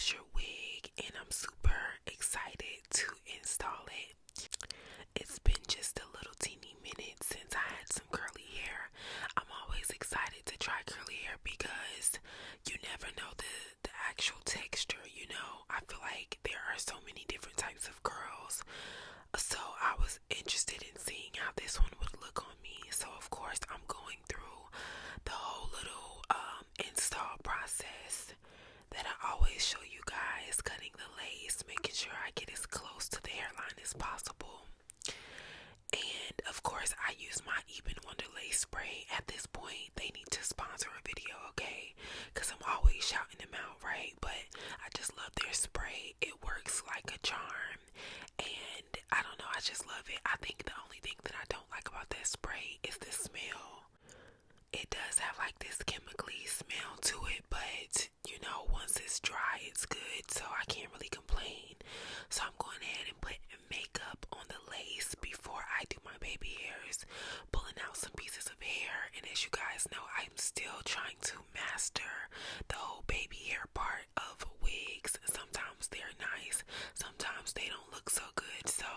was your wig, and I'm super excited to install it. It's been just a little teeny minute since I had some curly hair. I'm always excited to try curly hair because you never know the actual texture, you know. I feel like there are so many different types of curls. So I was interested in seeing how this one would look on me. So of course I'm going through the whole little install process that I always show you guys, cutting the lace, making sure I get as close to the hairline as possible. And of course I use my Even Wonder lace spray. At this point they need to sponsor a video, okay? Because I'm always shouting them out, right? But I just love their spray. It works like a charm. And I don't know, I just love it. I think the only thing that I don't like about that spray is the smell. It does have like this chemically smell to it, but you know, once it's dry, it's good, so I can't really complain. So I'm going ahead and put makeup on the lace before I do my baby hairs, pulling out some pieces of hair. And as you guys know, I'm still trying to master the whole baby hair part of wigs. Sometimes they're nice, sometimes they don't look so good, so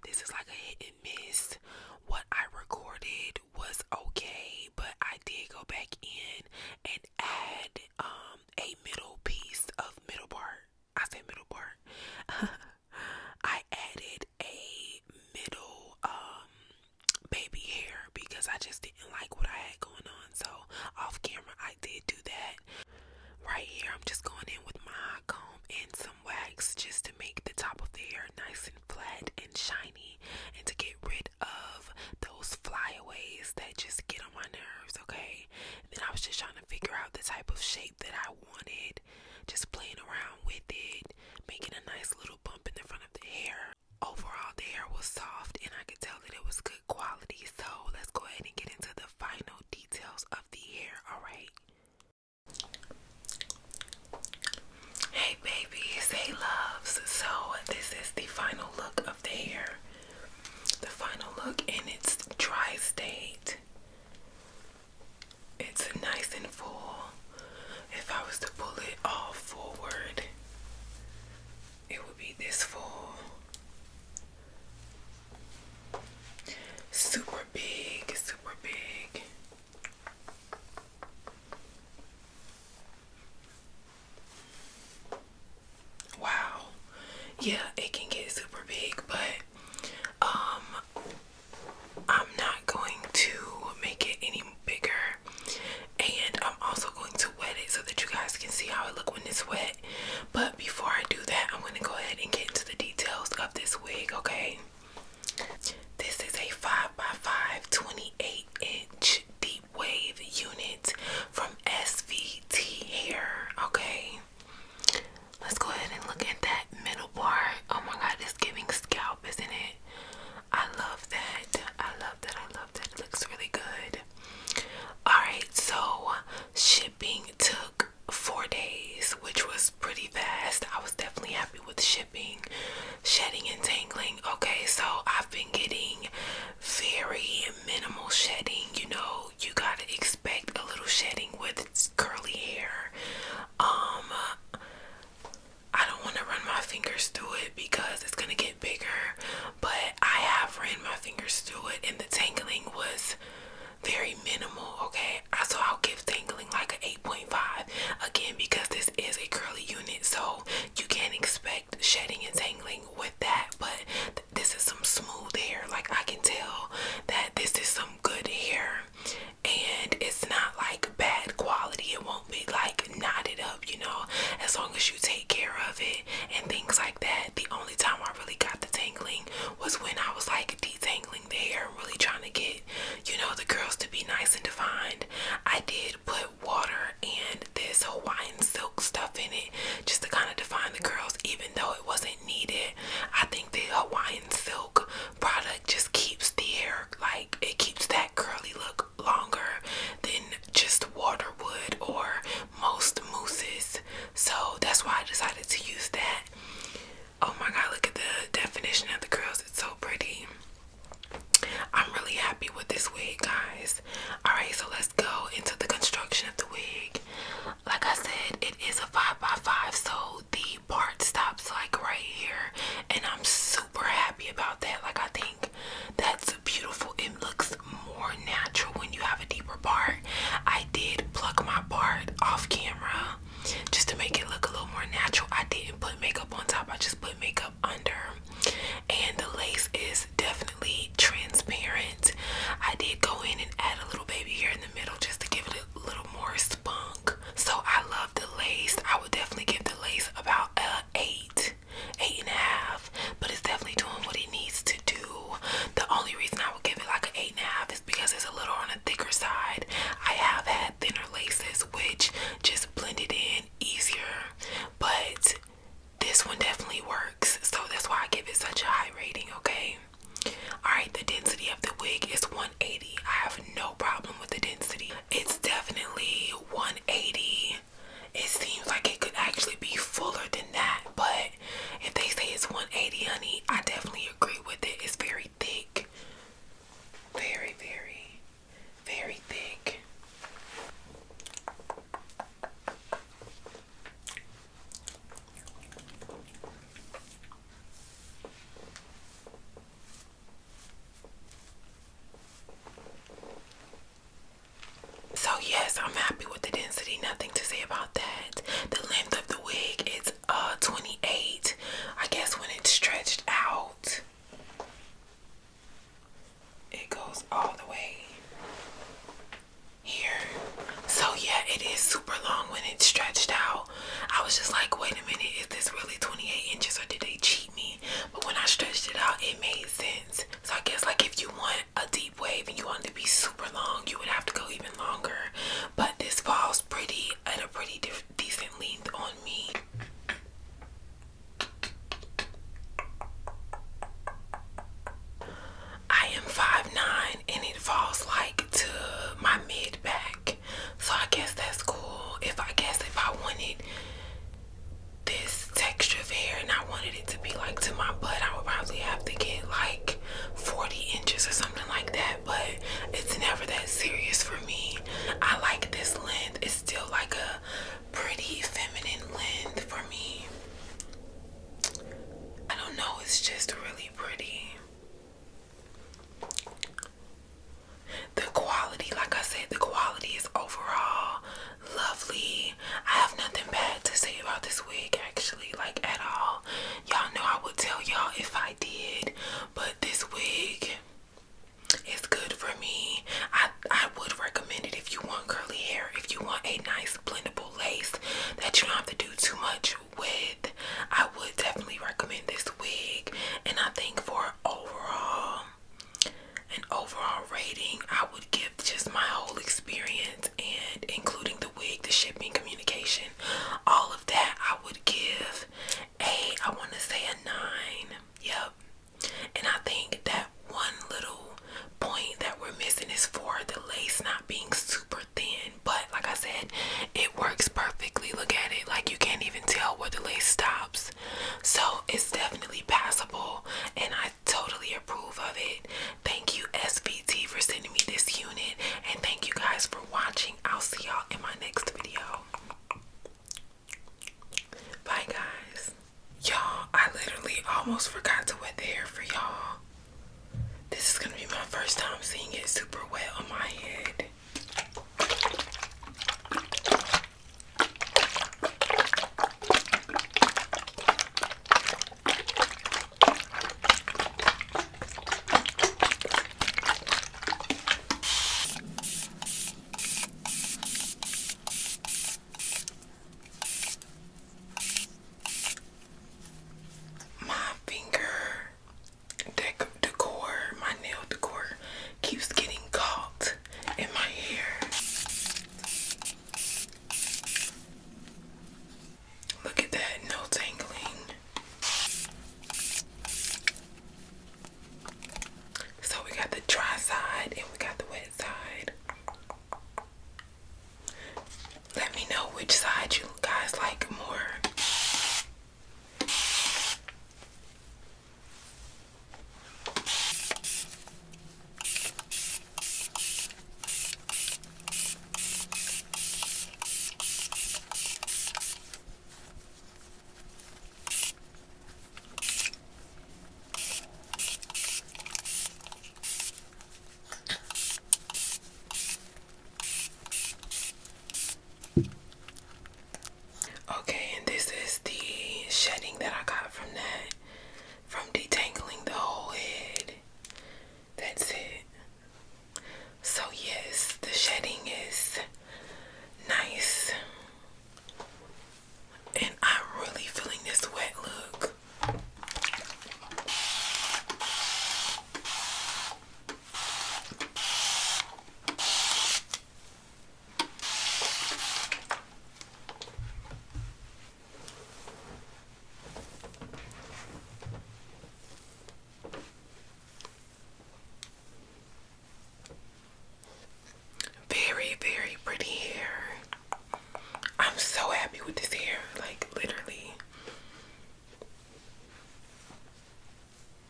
this is like a hit and miss. What I recorded was okay, but I did go back in and add a middle piece of middle part. I say middle part. I added a middle baby hair because I just didn't like what I had going on. So off camera I did do that. Right here I'm just going in with my hot comb and some wax just to make the top of the hair nice and flat and shiny, and to get rid of those flyaways that just get on my nerves, okay? And then I was just trying to figure out the type of shape that I wanted, just playing around with it, making a nice little bump in the front of the hair. Overall the hair was soft and I could tell that it was good quality, so let's go ahead and get into the final details of the hair, alright? Hey babies, hey loves, so this is the final look of the hair. The final look in its dry state. It's nice and full. If I was to pull it all forward, it would be this full. Super big, super big. Wow. Yeah, it can get super big, but I'm not going to make it any bigger, and I'm also going to wet it so that you guys can see how it look when it's wet. But before I do that, I'm going to go ahead and get into the details of this wig, okay? This is a 5x5 28-inch deep wave unit from SVT Hair, okay? Let's go ahead and look at that middle part. Oh my god, it's giving scalp, isn't it? I love that. I love that. I love that. It looks really good. Alright, so shipping took 4 days, which was pretty fast. I was definitely happy with shipping. Shedding and tangling. Okay, so I've been getting very minimal shedding. You know, you gotta expect a little shedding with curly hair. I don't want to run my fingers through it because it's gonna get bigger, but I have ran my fingers through it and the tangling was very minimal, okay? So I'll give tangling like an 8.5 again because this is a curly unit, so you can't expect shedding and tangling with that. But this is some smooth hair. Like, I can tell that this is some good hair, and it's not like bad quality. It won't be like knotted up, you know, as long as you take care of it and things like that. The only time I really got the tangling was when I was like detangling the hair, really trying to get, you know, the curls to be nice and defined. I did put water and this Hawaiian silk stuff in it just to kind of define the curls, even though it wasn't needed. I think the Hawaiian silk product just keeps the hair, like, it keeps that curly look longer than just water would or most mousses. So that's why I decided to use that. Oh my god, look at the definition of the curls. It's so pretty. I'm really happy with this wig, guys. Alright, so let's go into the construction of the wig. Like I said, it is a 5x5, so the like, wait a minute, is this really 28 inches or did they cheat me? But when I stretched it out, it made sense. So I guess like if you want a deep wave and you want it to be super long, you would have to go even longer. But this falls pretty at a pretty decent length on me. I am 5'9" and it falls like to my mid back. So I guess that's cool. If I wanted this texture of hair and I wanted it to be like to my butt, I would probably have to get like 40 inches or something like that. But it's never that serious for me. I like this length. It's still like a pretty feminine length for me. I don't know, it's just really pretty. The quality, like I said, the quality is overall lovely. I have nothing bad to say about this wig, actually, like at all. Y'all know I would tell y'all if I did, but this wig is good for me. I would recommend it if you want curly hair, if you want a nice blendable lace that you don't have to do too much with. I would definitely recommend this wig, and I think for an overall rating, I would give just my whole experience and including the wig, the shipping, communication, all of that, I would give I want to say a 9. Yep. And I think that one little point that we're missing is for the lace not being super thin, but like I said, it works perfectly. Look at it, like you can't even tell where the lace stops. So it's definitely passable and I totally approve of it. Thank you SVT for sending me this unit, and thank you guys for watching. I'll see y'all in my next video. Bye guys. Y'all, I literally almost forgot to wet the hair for y'all. This is gonna be my first time seeing it super wet on my head. My nail decor keeps getting caught in my hair. Look at that, no tangling. So we got the dry side and we got the wet side. Let me know which side you guys like more. Okay, and this is the shedding that I